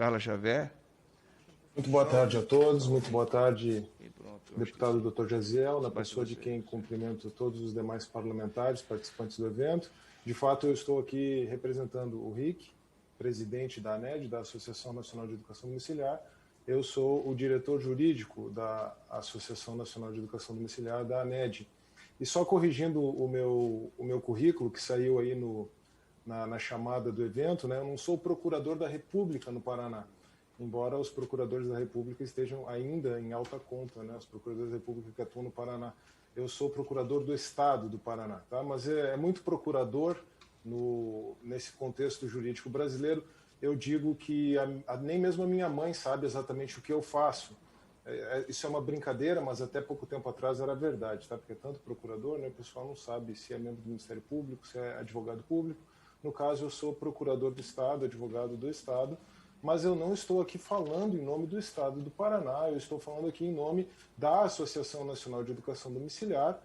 Carla Xavier. Muito boa tarde a todos, muito boa tarde, deputado Dr. Jaziel, na pessoa de quem cumprimento todos os demais parlamentares, participantes do evento. De fato, eu estou aqui representando o RIC, presidente da ANED, da Associação Nacional de Educação Domiciliar. Eu sou o diretor jurídico da Associação Nacional de Educação Domiciliar, da ANED. E só corrigindo o meu currículo, que saiu aí na chamada do evento, né, eu não sou procurador da República no Paraná, embora os procuradores da República estejam ainda em alta conta, né, os procuradores da República que atuam no Paraná. Eu sou procurador do Estado do Paraná, tá? Mas é muito procurador nesse contexto jurídico brasileiro. Eu digo que nem mesmo a minha mãe sabe exatamente o que eu faço. Isso é uma brincadeira, mas até pouco tempo atrás era verdade, tá? Porque é tanto procurador, né, o pessoal não sabe se é membro do Ministério Público, se é advogado público. No caso, eu sou procurador do Estado, advogado do Estado, mas eu não estou aqui falando em nome do Estado do Paraná, eu estou falando aqui em nome da Associação Nacional de Educação Domiciliar.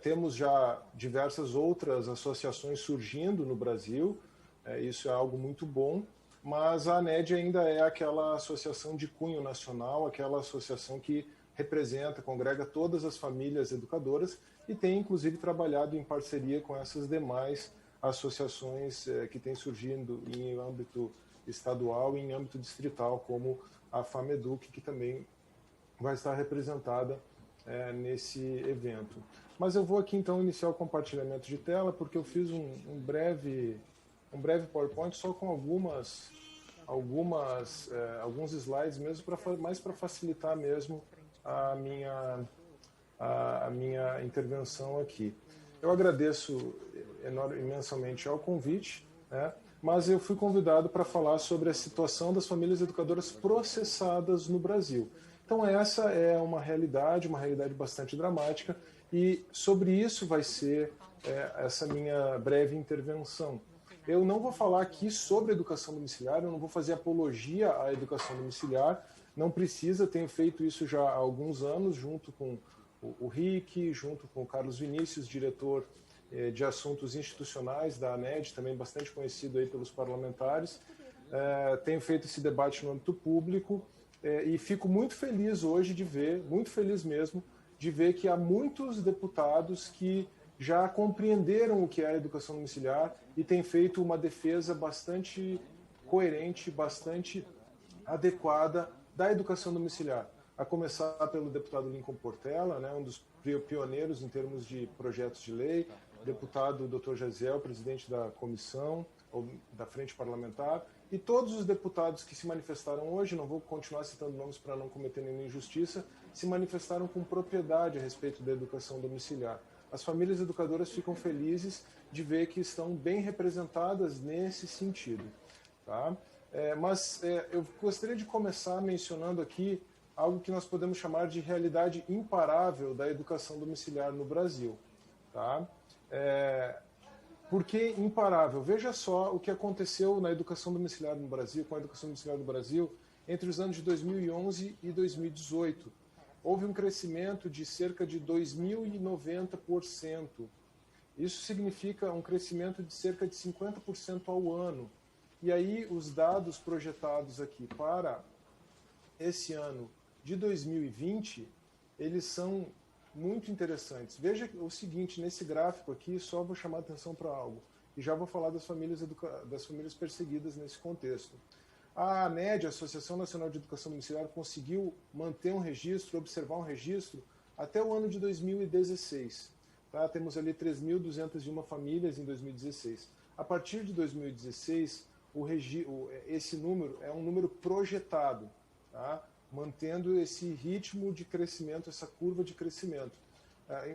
Temos já diversas outras associações surgindo no Brasil, isso é algo muito bom, mas a ANED ainda é aquela associação de cunho nacional, aquela associação que representa, congrega todas as famílias educadoras e tem inclusive trabalhado em parceria com essas demais associações que têm surgindo em âmbito estadual e em âmbito distrital, como a FAMEDUC, que também vai estar representada nesse evento. Mas eu vou aqui então iniciar o compartilhamento de tela, porque eu fiz um breve PowerPoint só com alguns slides mesmo, mais para facilitar mesmo a minha intervenção aqui. Eu agradeço imensamente ao convite, né? Mas eu fui convidado para falar sobre a situação das famílias educadoras processadas no Brasil. Então essa é uma realidade bastante dramática, e sobre isso vai ser essa minha breve intervenção. Eu não vou falar aqui sobre educação domiciliar, eu não vou fazer apologia à educação domiciliar, não precisa, tenho feito isso já há alguns anos, junto com o RIC, junto com o Carlos Vinícius, diretor de assuntos institucionais da ANED, também bastante conhecido aí pelos parlamentares. Tenho feito esse debate no âmbito público e fico muito feliz hoje de ver, muito feliz mesmo, de ver que há muitos deputados que já compreenderam o que é a educação domiciliar e têm feito uma defesa bastante coerente, bastante adequada da educação domiciliar. A começar pelo deputado Lincoln Portela, né, um dos pioneiros em termos de projetos de lei, deputado Dr. Jaziel, presidente da comissão, ou da frente parlamentar, e todos os deputados que se manifestaram hoje, não vou continuar citando nomes para não cometer nenhuma injustiça, se manifestaram com propriedade a respeito da educação domiciliar. As famílias educadoras ficam felizes de ver que estão bem representadas nesse sentido. Tá? Mas eu gostaria de começar mencionando aqui algo que nós podemos chamar de realidade imparável da educação domiciliar no Brasil. Tá? Por que imparável? Veja só o que aconteceu na educação domiciliar no Brasil, com a educação domiciliar no Brasil, entre os anos de 2011 e 2018. Houve um crescimento de cerca de 2.090%. Isso significa um crescimento de cerca de 50% ao ano. E aí os dados projetados aqui para esse ano de 2020, eles são muito interessantes. Veja o seguinte, nesse gráfico aqui, só vou chamar a atenção para algo, e já vou falar das famílias perseguidas nesse contexto. A ANED, a Associação Nacional de Educação Domiciliar, conseguiu manter um registro, observar um registro, até o ano de 2016. Tá? Temos ali 3.201 famílias em 2016. A partir de 2016, esse número é um número projetado, tá? Mantendo esse ritmo de crescimento, essa curva de crescimento.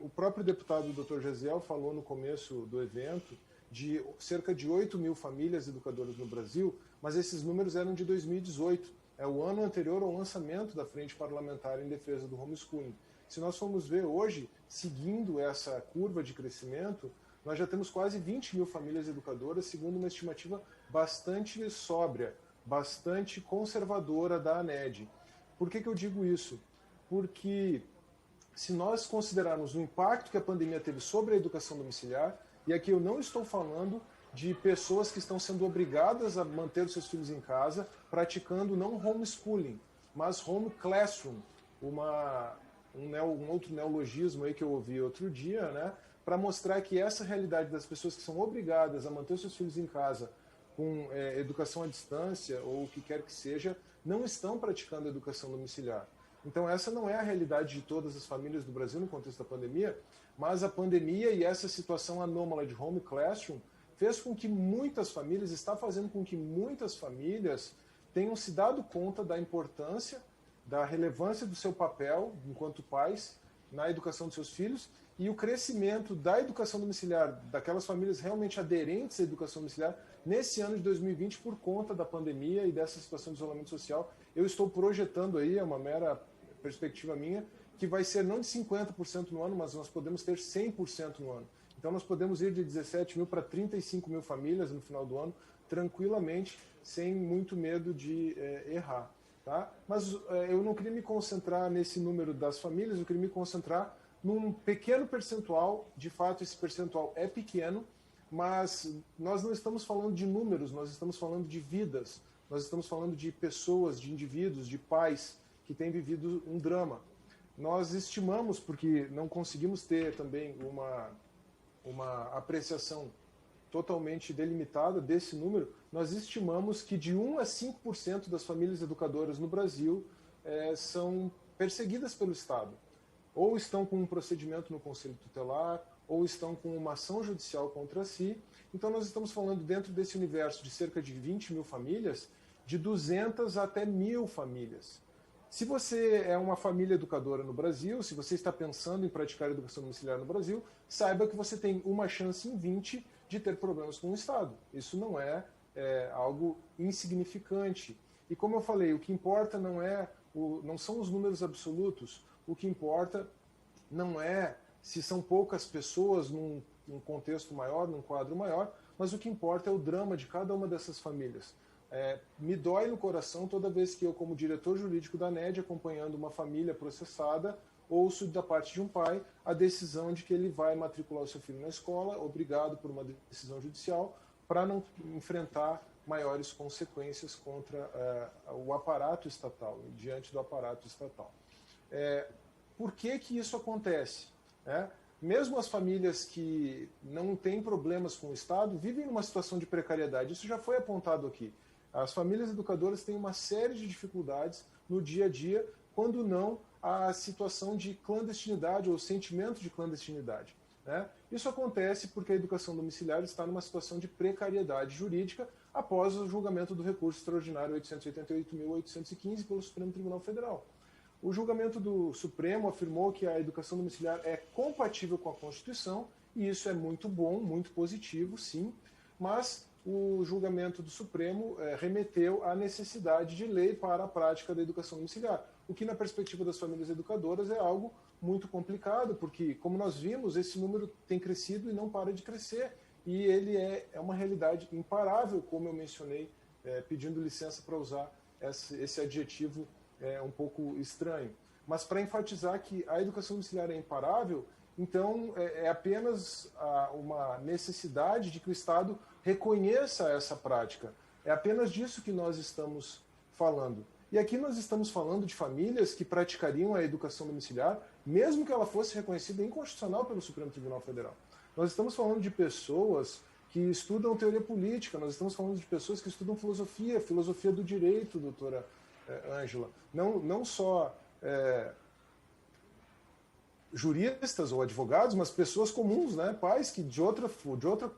O próprio deputado Dr. Jaziel falou no começo do evento de cerca de 8.000 famílias educadoras no Brasil, mas esses números eram de 2018, é o ano anterior ao lançamento da Frente Parlamentar em Defesa do Homeschooling. Se nós formos ver hoje, seguindo essa curva de crescimento, nós já temos quase 20.000 famílias educadoras, segundo uma estimativa bastante sóbria, bastante conservadora da ANED. Por que eu digo isso? Porque se nós considerarmos o impacto que a pandemia teve sobre a educação domiciliar, e aqui eu não estou falando de pessoas que estão sendo obrigadas a manter os seus filhos em casa, praticando não homeschooling, mas home classroom, um outro neologismo aí que eu ouvi outro dia, né, para mostrar que essa realidade das pessoas que são obrigadas a manter os seus filhos em casa com educação à distância ou o que quer que seja, não estão praticando educação domiciliar. Então essa não é a realidade de todas as famílias do Brasil no contexto da pandemia, mas a pandemia e essa situação anômala de home classroom fez com que muitas famílias, está fazendo com que muitas famílias tenham se dado conta da importância, da relevância do seu papel enquanto pais na educação dos seus filhos e o crescimento da educação domiciliar, daquelas famílias realmente aderentes à educação domiciliar, nesse ano de 2020, por conta da pandemia e dessa situação de isolamento social. Eu estou projetando aí, é uma mera perspectiva minha, que vai ser não de 50% no ano, mas nós podemos ter 100% no ano. Então nós podemos ir de 17 mil para 35 mil famílias no final do ano, tranquilamente, sem muito medo de errar. Tá? Mas eu não queria me concentrar nesse número das famílias, eu queria me concentrar num pequeno percentual. De fato, esse percentual é pequeno, mas nós não estamos falando de números, nós estamos falando de vidas, nós estamos falando de pessoas, de indivíduos, de pais que têm vivido um drama. Nós estimamos, porque não conseguimos ter também uma apreciação totalmente delimitada desse número, nós estimamos que de 1 a 5% das famílias educadoras no Brasil são perseguidas pelo Estado. Ou estão com um procedimento no Conselho Tutelar, ou estão com uma ação judicial contra si. Então nós estamos falando, dentro desse universo de cerca de 20 mil famílias, de 200 até 1.000 famílias. Se você é uma família educadora no Brasil, se você está pensando em praticar educação domiciliar no Brasil, saiba que você tem uma chance em 20 de ter problemas com o Estado. Isso não é algo insignificante. E como eu falei, o que importa não são os números absolutos, o que importa não é se são poucas pessoas num contexto maior, num quadro maior, mas o que importa é o drama de cada uma dessas famílias. Me dói no coração toda vez que eu, como diretor jurídico da NED, acompanhando uma família processada, ouço da parte de um pai a decisão de que ele vai matricular o seu filho na escola, obrigado por uma decisão judicial, para não enfrentar maiores consequências contra o aparato estatal, diante do aparato estatal. Por que isso acontece? Mesmo as famílias que não têm problemas com o Estado vivem numa situação de precariedade. Isso já foi apontado aqui. As famílias educadoras têm uma série de dificuldades no dia a dia, quando não a situação de clandestinidade ou sentimento de clandestinidade. Isso acontece porque a educação domiciliar está numa situação de precariedade jurídica após o julgamento do recurso extraordinário 888.815 pelo Supremo Tribunal Federal. O julgamento do Supremo afirmou que a educação domiciliar é compatível com a Constituição, e isso é muito bom, muito positivo, sim, mas o julgamento do Supremo remeteu à necessidade de lei para a prática da educação domiciliar, o que na perspectiva das famílias educadoras é algo muito complicado, porque, como nós vimos, esse número tem crescido e não para de crescer, e ele é uma realidade imparável, como eu mencionei, pedindo licença para usar esse adjetivo um pouco estranho. Mas para enfatizar que a educação domiciliar é imparável, então é apenas uma necessidade de que o Estado reconheça essa prática. É apenas disso que nós estamos falando. E aqui nós estamos falando de famílias que praticariam a educação domiciliar, mesmo que ela fosse reconhecida inconstitucional pelo Supremo Tribunal Federal. Nós estamos falando de pessoas que estudam teoria política, nós estamos falando de pessoas que estudam filosofia do direito, doutora Ângela. Não só juristas ou advogados, mas pessoas comuns, pais que de outra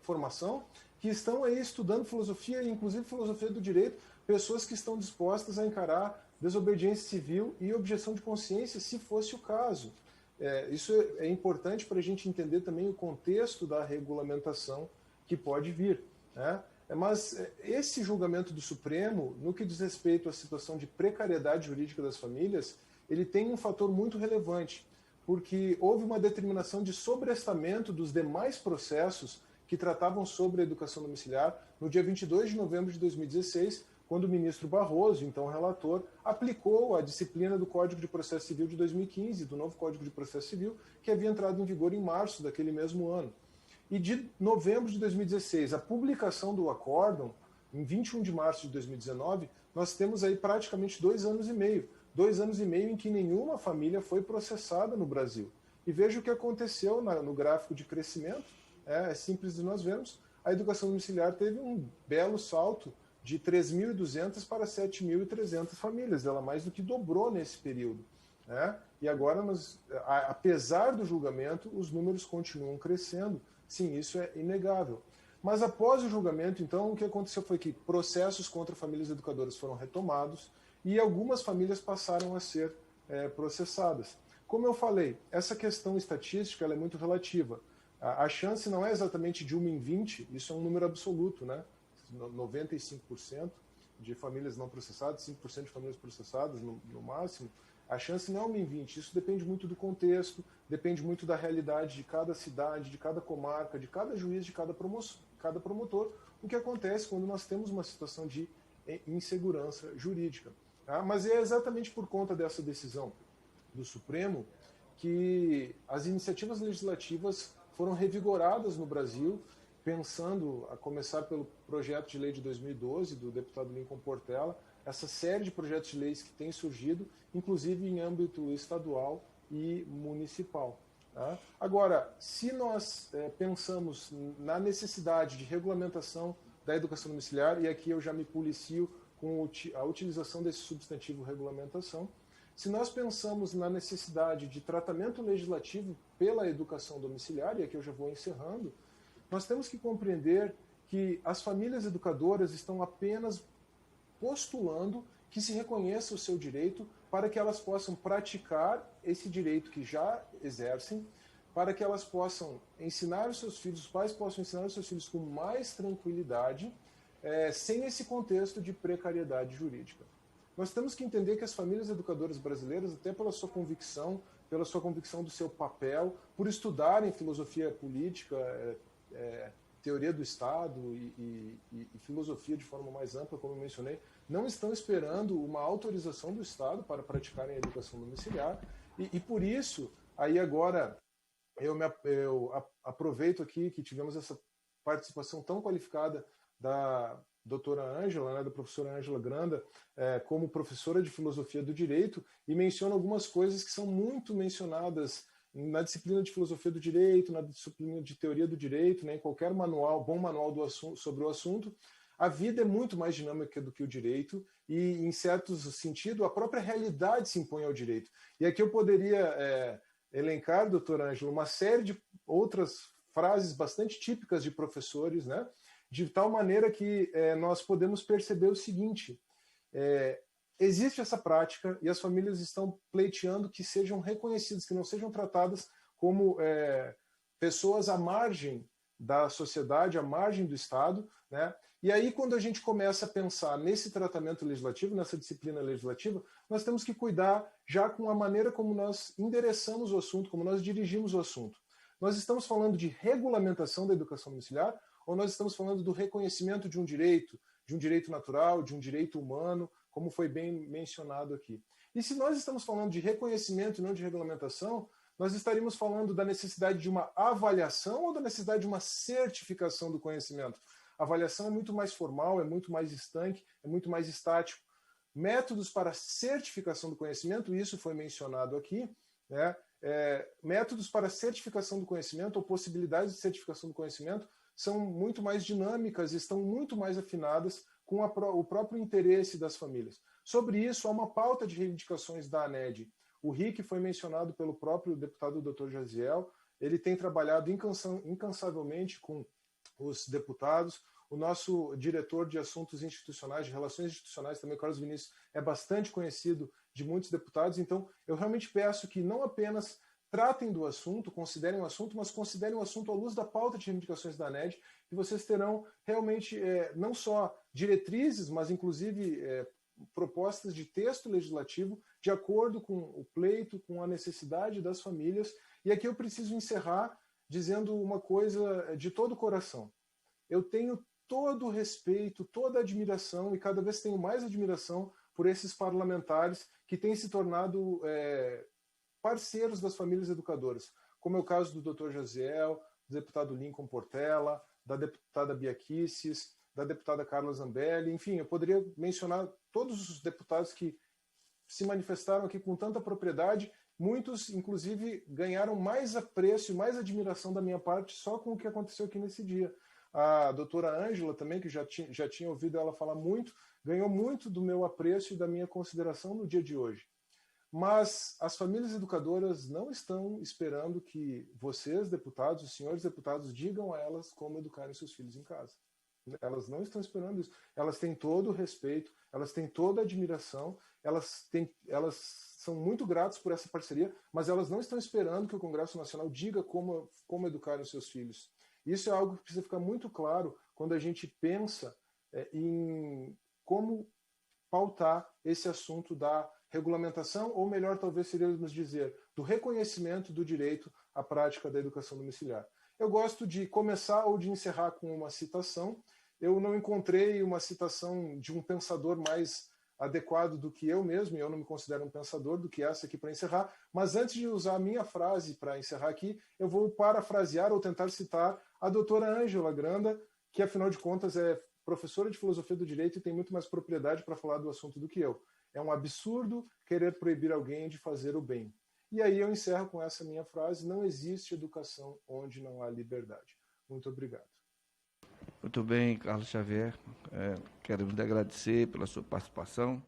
formação, que estão aí estudando filosofia, inclusive filosofia do direito, pessoas que estão dispostas a encarar desobediência civil e objeção de consciência, se fosse o caso. Isso é importante para a gente entender também o contexto da regulamentação que pode vir. Mas esse julgamento do Supremo, no que diz respeito à situação de precariedade jurídica das famílias, ele tem um fator muito relevante, porque houve uma determinação de sobrestamento dos demais processos que tratavam sobre a educação domiciliar no dia 22 de novembro de 2016, quando o ministro Barroso, então relator, aplicou a disciplina do Código de Processo Civil de 2015, do novo Código de Processo Civil, que havia entrado em vigor em março daquele mesmo ano. E de novembro de 2016, a publicação do acórdão, em 21 de março de 2019, nós temos aí praticamente 2 anos e meio. 2 anos e meio em que nenhuma família foi processada no Brasil. E veja o que aconteceu no gráfico de crescimento, é simples de nós vermos, a educação domiciliar teve um belo salto de 3.200 para 7.300 famílias, ela mais do que dobrou nesse período. Né? E agora, apesar do julgamento, os números continuam crescendo. Sim, isso é inegável. Mas após o julgamento, então, o que aconteceu foi que processos contra famílias educadoras foram retomados e algumas famílias passaram a ser processadas. Como eu falei, essa questão estatística ela é muito relativa. A chance não é exatamente de 1 em 20, isso é um número absoluto, né? 95% de famílias não processadas, 5% de famílias processadas no máximo. A chance não é 1 em 20, isso depende muito do contexto, depende muito da realidade de cada cidade, de cada comarca, de cada juiz, de cada promotor, o que acontece quando nós temos uma situação de insegurança jurídica. Tá? Mas é exatamente por conta dessa decisão do Supremo que as iniciativas legislativas foram revigoradas no Brasil, pensando, a começar pelo projeto de lei de 2012, do deputado Lincoln Portela, essa série de projetos de leis que tem surgido, inclusive em âmbito estadual e municipal. Tá? Agora, se nós pensamos na necessidade de regulamentação da educação domiciliar, e aqui eu já me policio com a utilização desse substantivo regulamentação, se nós pensamos na necessidade de tratamento legislativo pela educação domiciliar, e aqui eu já vou encerrando, nós temos que compreender que as famílias educadoras estão apenas postulando que se reconheça o seu direito para que elas possam praticar esse direito que já exercem, para que elas possam ensinar os seus filhos, os pais possam ensinar os seus filhos com mais tranquilidade, sem esse contexto de precariedade jurídica. Nós temos que entender que as famílias educadoras brasileiras, até pela sua convicção do seu papel, por estudarem filosofia política, teoria do Estado e filosofia de forma mais ampla, como eu mencionei, não estão esperando uma autorização do Estado para praticarem a educação domiciliar. E por isso, aí agora, eu aproveito aqui que tivemos essa participação tão qualificada da doutora Ângela, né, da professora Ângela Granda, como professora de filosofia do direito, e menciona algumas coisas que são muito mencionadas na disciplina de filosofia do direito, na disciplina de teoria do direito, né, em qualquer manual, bom manual sobre o assunto. A vida é muito mais dinâmica do que o direito e, em certo sentido, a própria realidade se impõe ao direito. E aqui eu poderia elencar, doutora Ângela, uma série de outras frases bastante típicas de professores, né, de tal maneira que nós podemos perceber o seguinte: existe essa prática e as famílias estão pleiteando que sejam reconhecidas, que não sejam tratadas como pessoas à margem da sociedade, à margem do Estado, né? E aí, quando a gente começa a pensar nesse tratamento legislativo, nessa disciplina legislativa, nós temos que cuidar já com a maneira como nós endereçamos o assunto, como nós dirigimos o assunto. Nós estamos falando de regulamentação da educação domiciliar ou nós estamos falando do reconhecimento de um direito natural, de um direito humano, como foi bem mencionado aqui. E se nós estamos falando de reconhecimento e não de regulamentação, nós estaríamos falando da necessidade de uma avaliação ou da necessidade de uma certificação do conhecimento? A avaliação é muito mais formal, é muito mais estanque, é muito mais estático. Métodos para certificação do conhecimento, isso foi mencionado aqui, né? Métodos para certificação do conhecimento ou possibilidades de certificação do conhecimento são muito mais dinâmicas, estão muito mais afinadas com o próprio interesse das famílias. Sobre isso, há uma pauta de reivindicações da ANED. O RIC foi mencionado pelo próprio deputado Dr. Jaziel, ele tem trabalhado incansavelmente com os deputados. O nosso diretor de assuntos institucionais, de relações institucionais, também, Carlos Vinícius, é bastante conhecido de muitos deputados. Então, eu realmente peço que não apenas tratem do assunto, considerem o assunto, mas considerem o assunto à luz da pauta de reivindicações da ANED, e vocês terão realmente não só diretrizes, mas inclusive propostas de texto legislativo de acordo com o pleito, com a necessidade das famílias. E aqui eu preciso encerrar dizendo uma coisa de todo o coração. Eu tenho todo o respeito, toda a admiração, e cada vez tenho mais admiração por esses parlamentares que têm se tornado parceiros das famílias educadoras, como é o caso do Dr. Jaziel, do deputado Lincoln Portela, da deputada Bia Kicis, da deputada Carla Zambelli, enfim, eu poderia mencionar todos os deputados que se manifestaram aqui com tanta propriedade. Muitos, inclusive, ganharam mais apreço e mais admiração da minha parte só com o que aconteceu aqui nesse dia. A doutora Ângela também, que já tinha ouvido ela falar muito, ganhou muito do meu apreço e da minha consideração no dia de hoje. Mas as famílias educadoras não estão esperando que vocês, deputados, os senhores deputados, digam a elas como educarem seus filhos em casa. Elas não estão esperando isso. Elas têm todo o respeito, elas têm toda a admiração, elas são muito gratas por essa parceria, mas elas não estão esperando que o Congresso Nacional diga como educar os seus filhos. Isso é algo que precisa ficar muito claro quando a gente pensa em como pautar esse assunto da regulamentação, ou melhor, talvez seríamos dizer, do reconhecimento do direito à prática da educação domiciliar. Eu gosto de começar ou de encerrar com uma citação. Eu não encontrei uma citação de um pensador mais adequado do que eu mesmo, e eu não me considero um pensador, do que essa aqui para encerrar, mas antes de usar a minha frase para encerrar aqui, eu vou parafrasear ou tentar citar a doutora Ângela Granda, que afinal de contas é professora de filosofia do direito e tem muito mais propriedade para falar do assunto do que eu. É um absurdo querer proibir alguém de fazer o bem. E aí eu encerro com essa minha frase: não existe educação onde não há liberdade. Muito obrigado. Muito bem, Carlos Xavier. Queremos lhe agradecer pela sua participação.